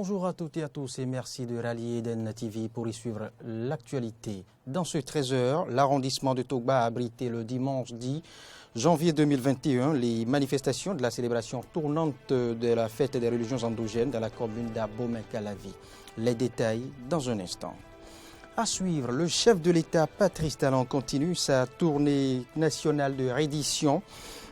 Bonjour à toutes et à tous et merci de rallier Eden TV pour y suivre l'actualité. Dans ce 13h, l'arrondissement de Togba a abrité le dimanche 10 janvier 2021 les manifestations de la célébration tournante de la fête des religions endogènes dans la commune d'Abomey-Calavi. Les détails dans un instant. À suivre, le chef de l'État Patrice Talon continue sa tournée nationale de reddition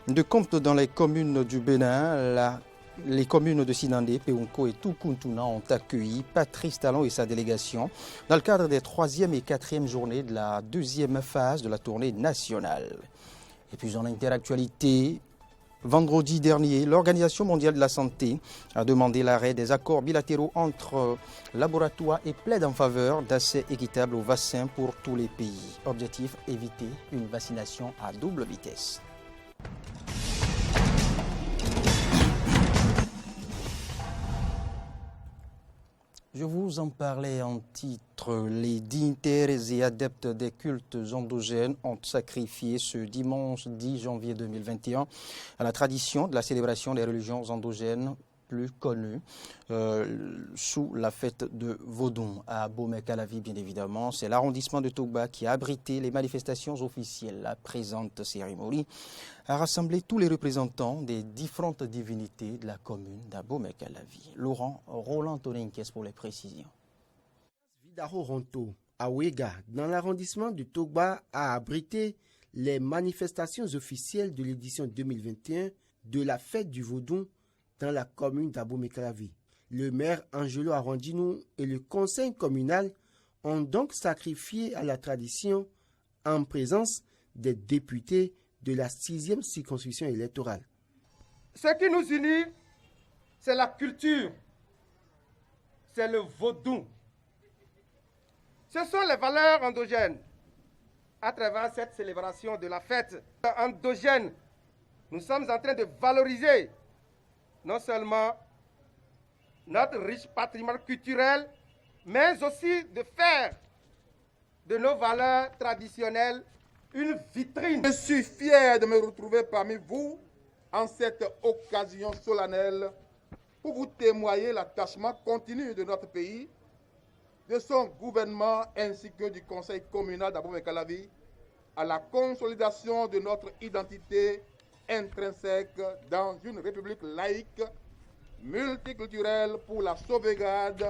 de comptes dans les communes du Bénin. Les communes de Sinandé, Peunko et Tukuntuna ont accueilli Patrice Talon et sa délégation dans le cadre des 3e et 4e journées de la 2e phase de la tournée nationale. Et puis en interactualité, vendredi dernier, l'Organisation mondiale de la santé a demandé l'arrêt des accords bilatéraux entre laboratoires et plaide en faveur d'accès équitable aux vaccins pour tous les pays. Objectif, éviter une vaccination à double vitesse. Je vous en parlais en titre. Les dignitaires et adeptes des cultes endogènes ont sacrifié ce dimanche 10 janvier 2021 à la tradition de la célébration des religions endogènes plus connue sous la fête de Vodun à Abomey-Calavi, bien évidemment. C'est l'arrondissement de Togba qui a abrité les manifestations officielles. La présente cérémonie a rassemblé tous les représentants des différentes divinités de la commune d'Abomey-Calavi. Roland Toninkes pour les précisions. Vidaro Ronto, à Ouéga, dans l'arrondissement de Togba, a abrité les manifestations officielles de l'édition 2021 de la fête du Vodun dans la commune d'Abomey-Calavi. Le maire Angelo Arondino et le conseil communal ont donc sacrifié à la tradition en présence des députés de la 6e circonscription électorale. Ce qui nous unit, c'est la culture, c'est le vaudou. Ce sont les valeurs endogènes. À travers cette célébration de la fête endogène, nous sommes en train de valoriser non seulement notre riche patrimoine culturel, mais aussi de faire de nos valeurs traditionnelles une vitrine. Je suis fier de me retrouver parmi vous en cette occasion solennelle pour vous témoigner l'attachement continu de notre pays, de son gouvernement ainsi que du conseil communal d'Abomey-Calavi à la consolidation de notre identité intrinsèque dans une république laïque, multiculturelle pour la sauvegarde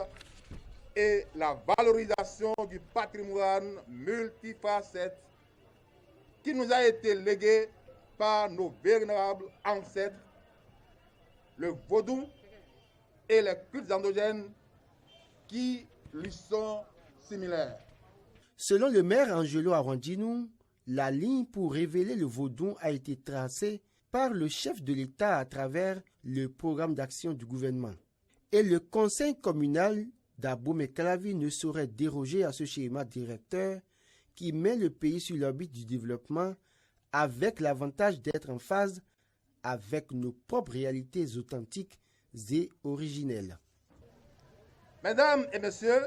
et la valorisation du patrimoine multifacette qui nous a été légué par nos vénérables ancêtres, le vaudou et les cultes endogènes qui lui sont similaires. Selon le maire Angelo Arondino, la ligne pour révéler le vaudou a été tracée par le chef de l'État à travers le programme d'action du gouvernement. Et le conseil communal d'Abomey-Calavi ne saurait déroger à ce schéma directeur qui met le pays sur l'orbite du développement avec l'avantage d'être en phase avec nos propres réalités authentiques et originelles. Mesdames et messieurs,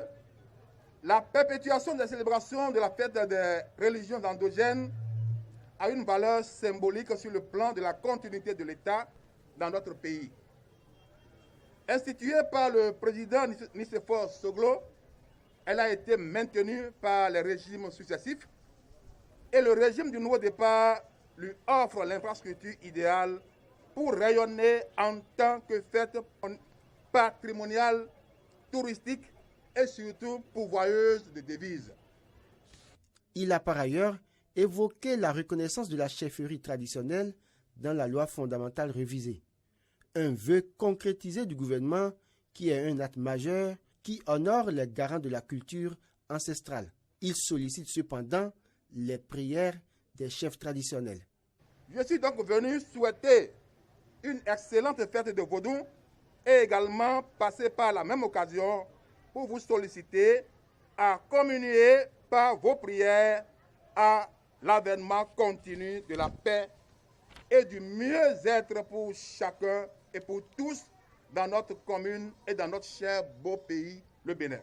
la perpétuation des célébrations de la fête des religions endogènes a une valeur symbolique sur le plan de la continuité de l'État dans notre pays. Instituée par le président Nicéphore Soglo, elle a été maintenue par les régimes successifs et le régime du nouveau départ lui offre l'infrastructure idéale pour rayonner en tant que fête patrimoniale, touristique et surtout pourvoyeuse de devises. Il a par ailleurs évoqué la reconnaissance de la chefferie traditionnelle dans la loi fondamentale révisée. Un vœu concrétisé du gouvernement qui est un acte majeur qui honore les garants de la culture ancestrale. Il sollicite cependant les prières des chefs traditionnels. Je suis donc venu souhaiter une excellente fête de Vodou et également passer par la même occasion pour vous solliciter à communier par vos prières à l'avènement continu de la paix et du mieux-être pour chacun et pour tous dans notre commune et dans notre cher beau pays, le Bénin.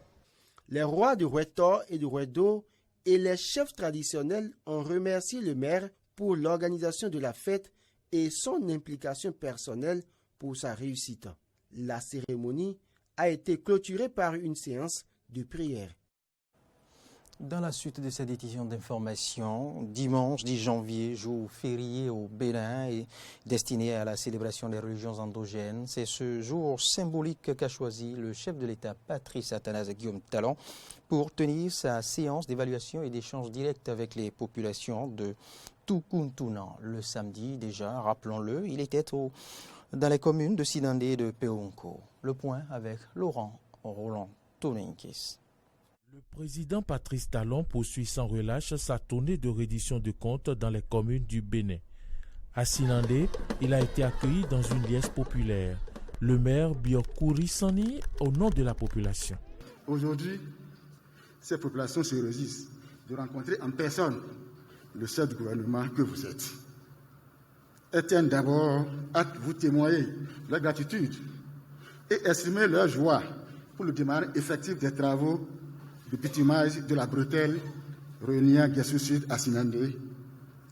Les rois de Rouetor et de Rouedo et les chefs traditionnels ont remercié le maire pour l'organisation de la fête et son implication personnelle pour sa réussite. La cérémonie a été clôturé par une séance de prière. Dans la suite de cette édition d'information, dimanche 10 janvier, jour férié au Bénin et destiné à la célébration des religions endogènes, c'est ce jour symbolique qu'a choisi le chef de l'État Patrice Athanase Guillaume Talon pour tenir sa séance d'évaluation et d'échange direct avec les populations de Tukuntuna. Le samedi déjà, rappelons-le, il était dans les communes de Sinandé et de Peonko. Le point avec Laurent Roland Toninkis. Le président Patrice Talon poursuit sans relâche sa tournée de reddition de comptes dans les communes du Bénin. À Sinandé, il a été accueilli dans une liesse populaire. Le maire Biokouri Sani au nom de la population. Aujourd'hui, ces populations se réjouissent de rencontrer en personne le chef du gouvernement que vous êtes. Elles tiennent d'abord à vous témoigner leur gratitude et exprimer leur joie pour le démarrage effectif des travaux de bitumage de la bretelle reliant Guessou Sud à Sinandé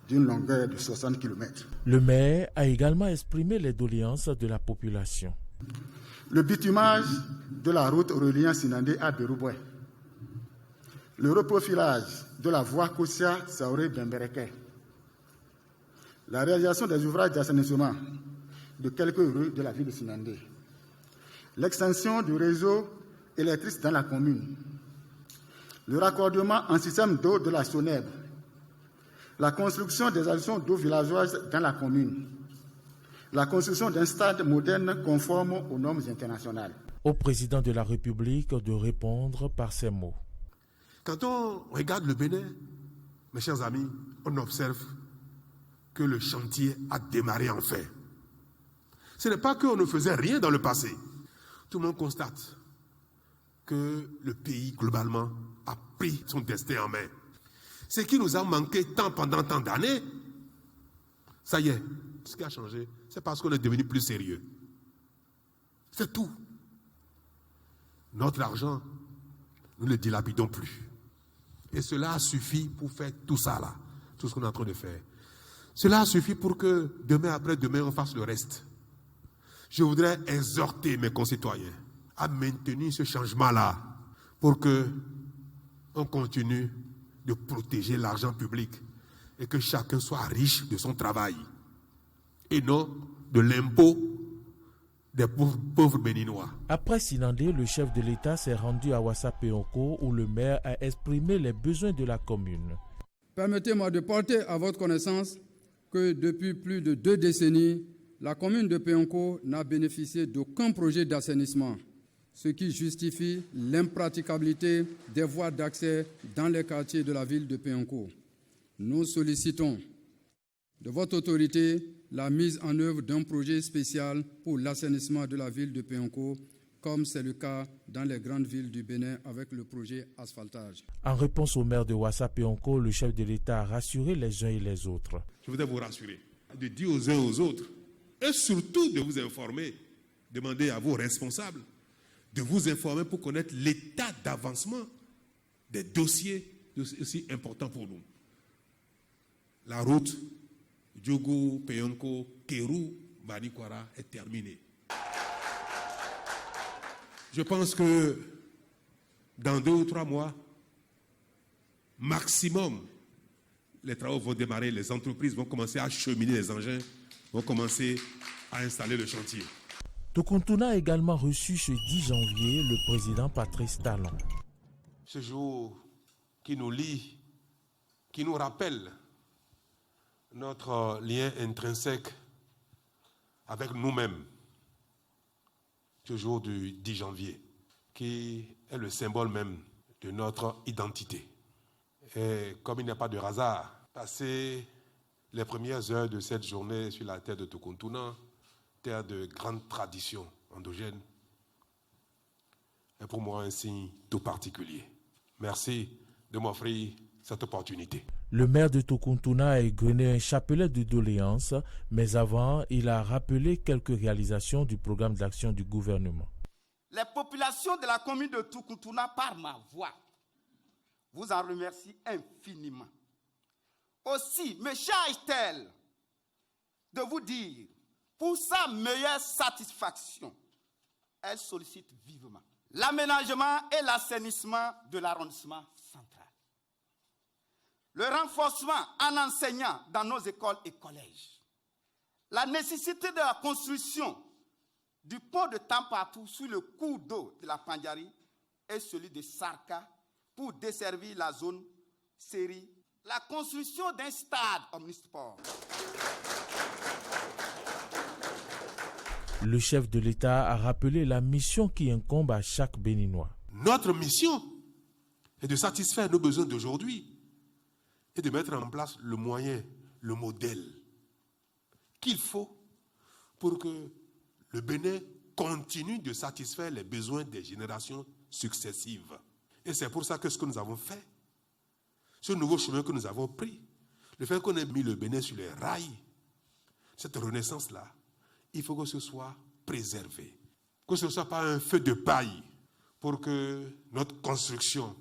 d'une longueur de 60 km. Le maire a également exprimé les doléances de la population. Le bitumage de la route reliant Sinandé à Berouboué, le reprofilage de la voie Koussia-Saoré-Bembereke, la réalisation des ouvrages d'assainissement de quelques rues de la ville de Sinandé, l'extension du réseau électrique dans la commune, le raccordement en système d'eau de la Sonèbre, la construction des adductions d'eau villageoises dans la commune, la construction d'un stade moderne conforme aux normes internationales. Au président de la République de répondre par ces mots. Quand on regarde le Bénin, mes chers amis, on observe que le chantier a démarré enfin. Ce n'est pas qu'on ne faisait rien dans le passé. Tout le monde constate que le pays, globalement, a pris son destin en main. Ce qui nous a manqué pendant tant d'années, ça y est, ce qui a changé, c'est parce qu'on est devenu plus sérieux. C'est tout. Notre argent, nous ne le dilapidons plus. Et cela a suffi pour faire tout ça là, tout ce qu'on est en train de faire. Cela a suffi pour que demain après demain, on fasse le reste. Je voudrais exhorter mes concitoyens à maintenir ce changement-là pour que on continue de protéger l'argent public et que chacun soit riche de son travail et non de l'impôt des pauvres béninois. Après Sinandé, le chef de l'État s'est rendu à Ouassa-Peonko où le maire a exprimé les besoins de la commune. Permettez-moi de porter à votre connaissance que depuis plus de 2 décennies, la commune de Peonko n'a bénéficié d'aucun projet d'assainissement, ce qui justifie l'impraticabilité des voies d'accès dans les quartiers de la ville de Peonko. Nous sollicitons de votre autorité la mise en œuvre d'un projet spécial pour l'assainissement de la ville de Peonko, comme c'est le cas dans les grandes villes du Bénin avec le projet asphaltage. En réponse au maire de Ouassa-Peonko, le chef de l'État a rassuré les uns et les autres. Je voudrais vous rassurer, de dire aux uns aux autres, et surtout de vous informer, demander à vos responsables, de vous informer pour connaître l'état d'avancement des dossiers aussi importants pour nous. La route Djougou, Peonko, Kérou, Banikwara est terminée. Je pense que dans 2 ou 3 mois, maximum, les travaux vont démarrer, les entreprises vont commencer à acheminer les engins, vont commencer à installer le chantier. Tukuntuna a également reçu ce 10 janvier le président Patrice Talon. Ce jour qui nous lie, qui nous rappelle notre lien intrinsèque avec nous-mêmes, ce jour du 10 janvier, qui est le symbole même de notre identité. Et comme il n'y a pas de hasard, passer les premières heures de cette journée sur la terre de Tukuntuna, terre de grande tradition endogène, est pour moi un signe tout particulier. Merci de m'offrir cette opportunité. Le maire de Tukuntuna a égrené un chapelet de doléances, mais avant, il a rappelé quelques réalisations du programme d'action du gouvernement. Les populations de la commune de Tukuntuna, par ma voix, vous en remercient infiniment. Aussi, me charge-t-elle de vous dire, pour sa meilleure satisfaction, elle sollicite vivement l'aménagement et l'assainissement de l'arrondissement central, le renforcement en enseignant dans nos écoles et collèges, la nécessité de la construction du pont de Tampatou sur le cours d'eau de la Pandjari et celui de Sarka pour desservir la zone Série, la construction d'un stade omnisport. Le chef de l'État a rappelé la mission qui incombe à chaque Béninois. Notre mission est de satisfaire nos besoins d'aujourd'hui et de mettre en place le moyen, le modèle qu'il faut pour que le Bénin continue de satisfaire les besoins des générations successives. Et c'est pour ça que ce que nous avons fait, ce nouveau chemin que nous avons pris, le fait qu'on ait mis le Bénin sur les rails, cette renaissance-là, il faut que ce soit préservé, que ce ne soit pas un feu de paille pour que notre construction,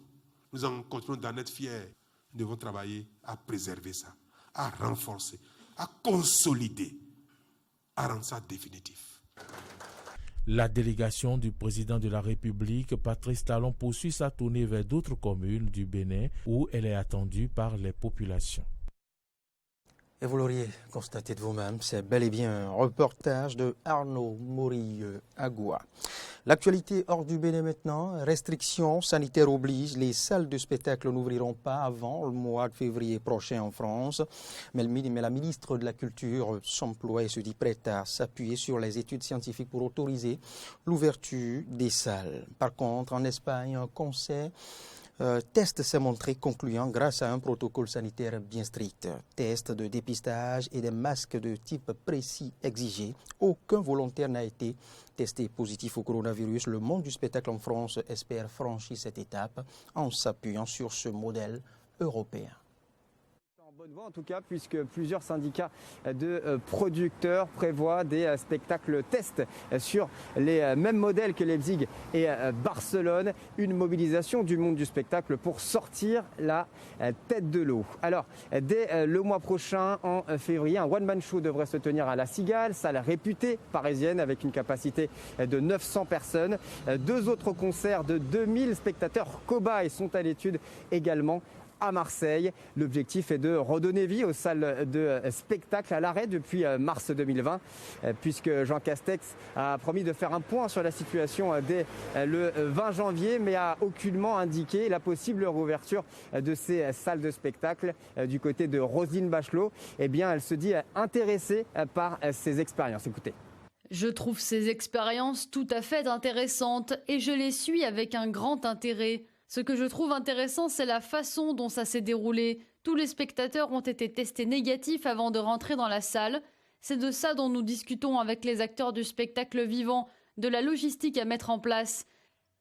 nous en continuons d'en être fiers. Nous devons travailler à préserver ça, à renforcer, à consolider, à rendre ça définitif. La délégation du président de la République, Patrice Talon, poursuit sa tournée vers d'autres communes du Bénin où elle est attendue par les populations. Et vous l'auriez constaté de vous-même, c'est bel et bien un reportage de Arnaud Morille-Agoua. L'actualité hors du Bénin maintenant, restrictions sanitaires obligent, les salles de spectacle n'ouvriront pas avant le mois de février prochain en France. Mais la ministre de la Culture s'emploie et se dit prête à s'appuyer sur les études scientifiques pour autoriser l'ouverture des salles. Par contre, en Espagne, un conseil test s'est montré concluant grâce à un protocole sanitaire bien strict. Test de dépistage et des masques de type précis exigés. Aucun volontaire n'a été testé positif au coronavirus. Le monde du spectacle en France espère franchir cette étape en s'appuyant sur ce modèle européen. Bonne voie en tout cas, puisque plusieurs syndicats de producteurs prévoient des spectacles tests sur les mêmes modèles que Leipzig et Barcelone. Une mobilisation du monde du spectacle pour sortir la tête de l'eau. Alors, dès le mois prochain, en février, un one-man show devrait se tenir à La Cigale, salle réputée parisienne avec une capacité de 900 personnes. 2 autres concerts de 2000 spectateurs cobayes sont à l'étude également à Marseille. L'objectif est de redonner vie aux salles de spectacle à l'arrêt depuis mars 2020, puisque Jean Castex a promis de faire un point sur la situation dès le 20 janvier, mais a aucunement indiqué la possible réouverture de ces salles de spectacle. Du côté de Roselyne Bachelot, eh bien, elle se dit intéressée par ces expériences. Écoutez. Je trouve ces expériences tout à fait intéressantes et je les suis avec un grand intérêt. Ce que je trouve intéressant, c'est la façon dont ça s'est déroulé. Tous les spectateurs ont été testés négatifs avant de rentrer dans la salle. C'est de ça dont nous discutons avec les acteurs du spectacle vivant, de la logistique à mettre en place.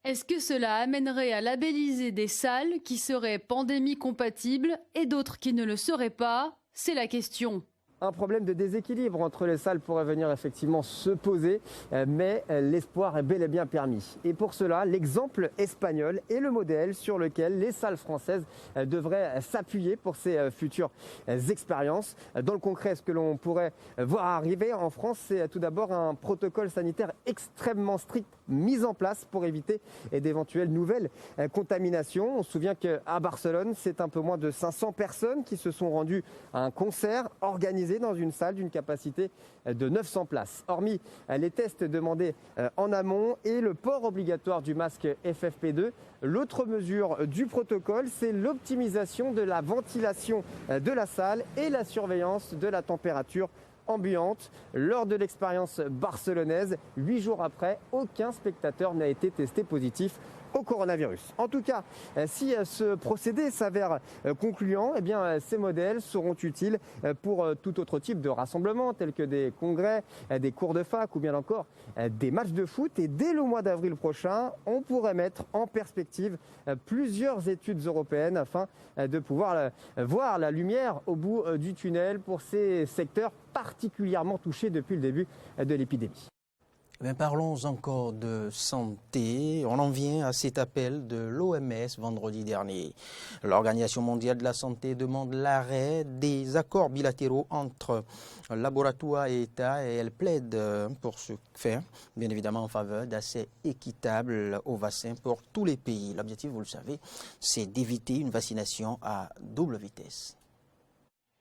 Est-ce que cela amènerait à labelliser des salles qui seraient pandémie compatibles et d'autres qui ne le seraient pas? C'est la question. Un problème de déséquilibre entre les salles pourrait venir effectivement se poser, mais l'espoir est bel et bien permis. Et pour cela, l'exemple espagnol est le modèle sur lequel les salles françaises devraient s'appuyer pour ces futures expériences. Dans le concret, ce que l'on pourrait voir arriver en France, c'est tout d'abord un protocole sanitaire extrêmement strict mis en place pour éviter d'éventuelles nouvelles contaminations. On se souvient qu'à Barcelone, c'est un peu moins de 500 personnes qui se sont rendues à un concert organisé dans une salle d'une capacité de 900 places. Hormis les tests demandés en amont et le port obligatoire du masque FFP2, l'autre mesure du protocole, c'est l'optimisation de la ventilation de la salle et la surveillance de la température ambiante. Lors de l'expérience barcelonaise, 8 jours après, aucun spectateur n'a été testé positif au coronavirus. En tout cas, si ce procédé s'avère concluant, eh bien, ces modèles seront utiles pour tout autre type de rassemblement, tels que des congrès, des cours de fac ou bien encore des matchs de foot. Et dès le mois d'avril prochain, on pourrait mettre en perspective plusieurs études européennes afin de pouvoir voir la lumière au bout du tunnel pour ces secteurs particulièrement touchés depuis le début de l'épidémie. Mais parlons encore de santé. On en vient à cet appel de l'OMS vendredi dernier. L'Organisation mondiale de la santé demande l'arrêt des accords bilatéraux entre laboratoires et États et elle plaide pour ce faire, bien évidemment en faveur d'accès équitable aux vaccins pour tous les pays. L'objectif, vous le savez, c'est d'éviter une vaccination à double vitesse.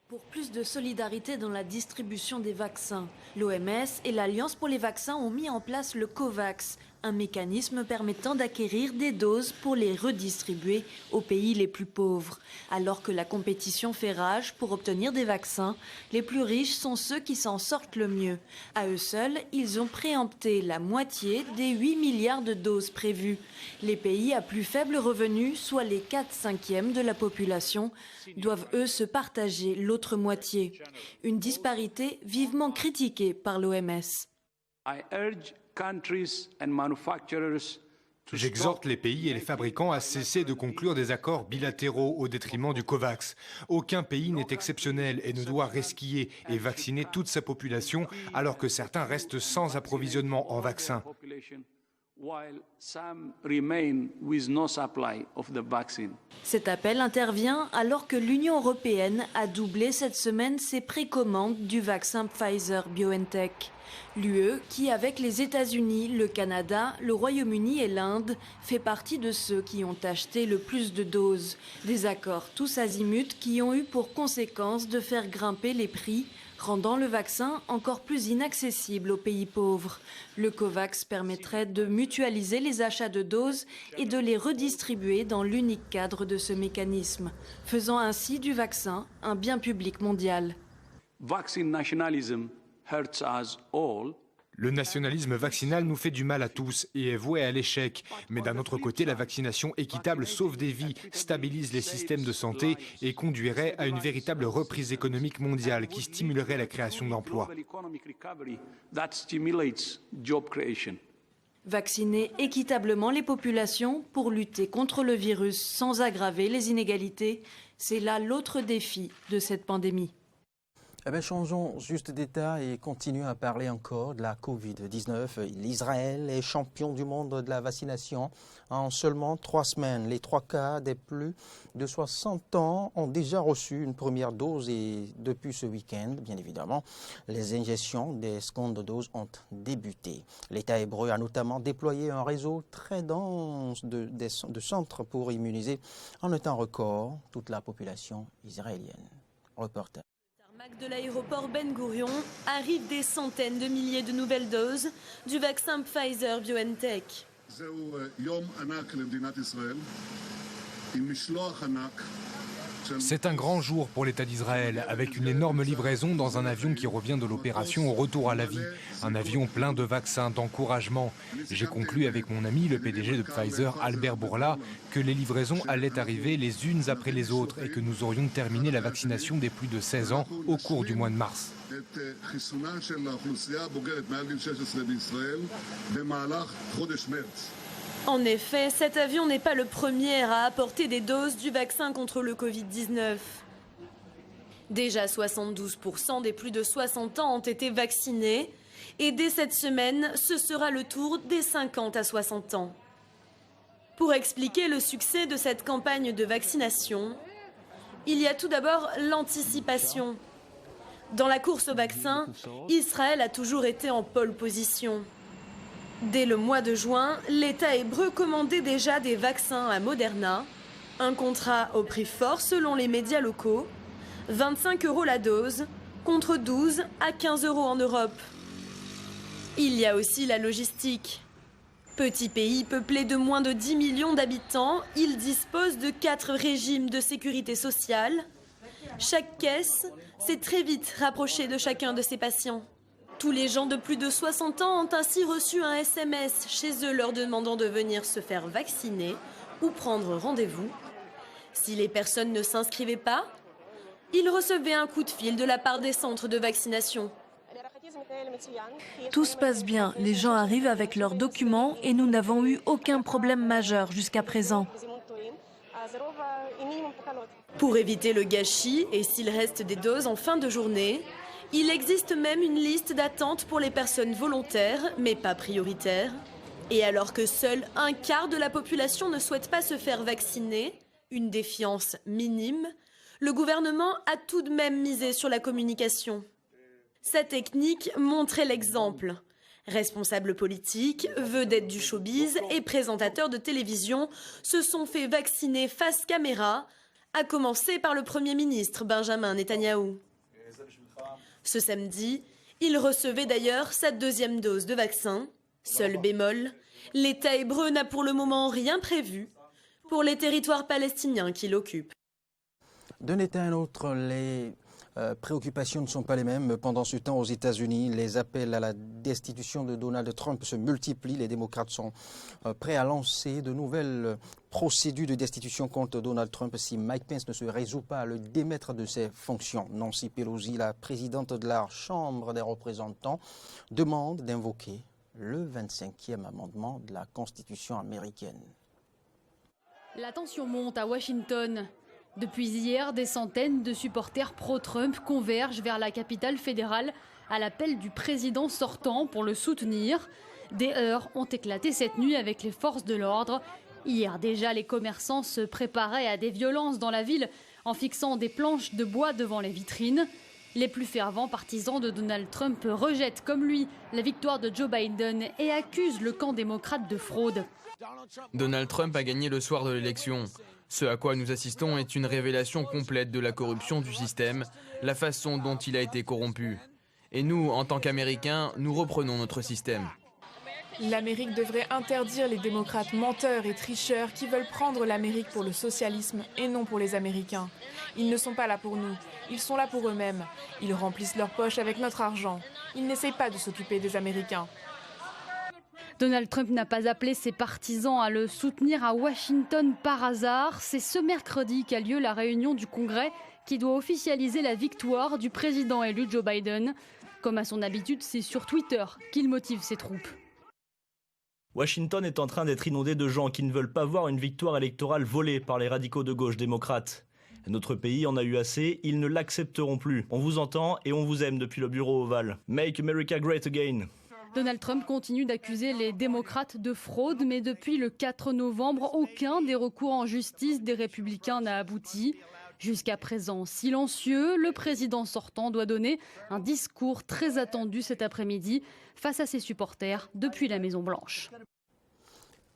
Pour plus de solidarité dans la distribution des vaccins, l'OMS et l'Alliance pour les vaccins ont mis en place le COVAX, un mécanisme permettant d'acquérir des doses pour les redistribuer aux pays les plus pauvres. Alors que la compétition fait rage pour obtenir des vaccins, les plus riches sont ceux qui s'en sortent le mieux. À eux seuls, ils ont préempté la moitié des 8 milliards de doses prévues. Les pays à plus faible revenu, soit les 4/5 de la population, doivent eux se partager l'autre moitié. Une disparité vivement critiquée par l'OMS. J'exhorte les pays et les fabricants à cesser de conclure des accords bilatéraux au détriment du COVAX. Aucun pays n'est exceptionnel et ne doit resquiller et vacciner toute sa population alors que certains restent sans approvisionnement en vaccins. Cet appel intervient alors que l'Union européenne a doublé cette semaine ses précommandes du vaccin Pfizer-BioNTech. L'UE, qui avec les États-Unis, le Canada, le Royaume-Uni et l'Inde, fait partie de ceux qui ont acheté le plus de doses. Des accords tous azimuts qui ont eu pour conséquence de faire grimper les prix, rendant le vaccin encore plus inaccessible aux pays pauvres. Le COVAX permettrait de mutualiser les achats de doses et de les redistribuer dans l'unique cadre de ce mécanisme, faisant ainsi du vaccin un bien public mondial. Le nationalisme vaccinal nous fait du mal à tous et est voué à l'échec. Mais d'un autre côté, la vaccination équitable sauve des vies, stabilise les systèmes de santé et conduirait à une véritable reprise économique mondiale qui stimulerait la création d'emplois. Vacciner équitablement les populations pour lutter contre le virus sans aggraver les inégalités, c'est là l'autre défi de cette pandémie. Eh bien, changeons juste d'état et continuons à parler encore de la Covid-19. L'Israël est champion du monde de la vaccination en seulement 3 semaines. Les 3 cas des plus de 60 ans ont déjà reçu une première dose et depuis ce week-end, bien évidemment, les injections des secondes doses ont débuté. L'État hébreu a notamment déployé un réseau très dense de centres pour immuniser en un temps record toute la population israélienne. Reportage. De l'aéroport Ben Gurion arrivent des centaines de milliers de nouvelles doses du vaccin Pfizer-BioNTech. C'est un grand jour pour l'État d'Israël, avec une énorme livraison dans un avion qui revient de l'opération au retour à la vie. Un avion plein de vaccins, d'encouragement. J'ai conclu avec mon ami, le PDG de Pfizer, Albert Bourla, que les livraisons allaient arriver les unes après les autres et que nous aurions terminé la vaccination des plus de 16 ans au cours du mois de mars. En effet, cet avion n'est pas le premier à apporter des doses du vaccin contre le Covid-19. Déjà 72% des plus de 60 ans ont été vaccinés et dès cette semaine, ce sera le tour des 50 à 60 ans. Pour expliquer le succès de cette campagne de vaccination, il y a tout d'abord l'anticipation. Dans la course au vaccin, Israël a toujours été en pole position. Dès le mois de juin, l'État hébreu commandait déjà des vaccins à Moderna. Un contrat au prix fort selon les médias locaux. 25 € la dose, contre 12 à 15 € en Europe. Il y a aussi la logistique. Petit pays peuplé de moins de 10 millions d'habitants, il dispose de 4 régimes de sécurité sociale. Chaque caisse s'est très vite rapprochée de chacun de ses patients. Tous les gens de plus de 60 ans ont ainsi reçu un SMS chez eux leur demandant de venir se faire vacciner ou prendre rendez-vous. Si les personnes ne s'inscrivaient pas, ils recevaient un coup de fil de la part des centres de vaccination. Tout se passe bien, les gens arrivent avec leurs documents et nous n'avons eu aucun problème majeur jusqu'à présent. Pour éviter le gâchis et s'il reste des doses en fin de journée, Il existe même une liste d'attente pour les personnes volontaires, mais pas prioritaires. Et alors que seul un quart de la population ne souhaite pas se faire vacciner, une défiance minime, le gouvernement a tout de même misé sur la communication. Sa technique montrait l'exemple. Responsables politiques, vedettes du showbiz et présentateurs de télévision se sont fait vacciner face caméra, à commencer par le Premier ministre Benjamin Netanyahou. Ce samedi, il recevait d'ailleurs sa 2e dose de vaccin. Seul bémol, l'État hébreu n'a pour le moment rien prévu pour les territoires palestiniens qu'il occupe. D'un État à un autre, les préoccupations ne sont pas les mêmes. Pendant ce temps, aux États-Unis, les appels à la destitution de Donald Trump se multiplient. Les démocrates sont prêts à lancer de nouvelles procédures de destitution contre Donald Trump si Mike Pence ne se résout pas à le démettre de ses fonctions. Nancy Pelosi, la présidente de la Chambre des représentants, demande d'invoquer le 25e amendement de la Constitution américaine. La tension monte à Washington. Depuis hier, des centaines de supporters pro-Trump convergent vers la capitale fédérale à l'appel du président sortant pour le soutenir. Des heurts ont éclaté cette nuit avec les forces de l'ordre. Hier déjà, les commerçants se préparaient à des violences dans la ville en fixant des planches de bois devant les vitrines. Les plus fervents partisans de Donald Trump rejettent, comme lui, la victoire de Joe Biden et accusent le camp démocrate de fraude. Donald Trump a gagné le soir de l'élection. Ce à quoi nous assistons est une révélation complète de la corruption du système, la façon dont il a été corrompu. Et nous, en tant qu'Américains, nous reprenons notre système. L'Amérique devrait interdire les démocrates menteurs et tricheurs qui veulent prendre l'Amérique pour le socialisme et non pour les Américains. Ils ne sont pas là pour nous, ils sont là pour eux-mêmes. Ils remplissent leurs poches avec notre argent. Ils n'essayent pas de s'occuper des Américains. Donald Trump n'a pas appelé ses partisans à le soutenir à Washington par hasard. C'est ce mercredi qu'a lieu la réunion du Congrès qui doit officialiser la victoire du président élu Joe Biden. Comme à son habitude, c'est sur Twitter qu'il motive ses troupes. Washington est en train d'être inondé de gens qui ne veulent pas voir une victoire électorale volée par les radicaux de gauche démocrates. Notre pays en a eu assez, ils ne l'accepteront plus. On vous entend et on vous aime depuis le bureau ovale. Make America Great Again. Donald Trump continue d'accuser les démocrates de fraude, mais depuis le 4 novembre, aucun des recours en justice des républicains n'a abouti. Jusqu'à présent silencieux, le président sortant doit donner un discours très attendu cet après-midi face à ses supporters depuis la Maison-Blanche.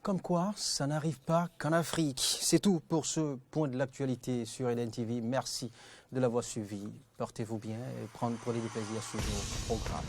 Comme quoi, ça n'arrive pas qu'en Afrique. C'est tout pour ce point de l'actualité sur Eden TV. Merci de l'avoir suivi. Portez-vous bien et prenez du plaisir à suivre nos programmes.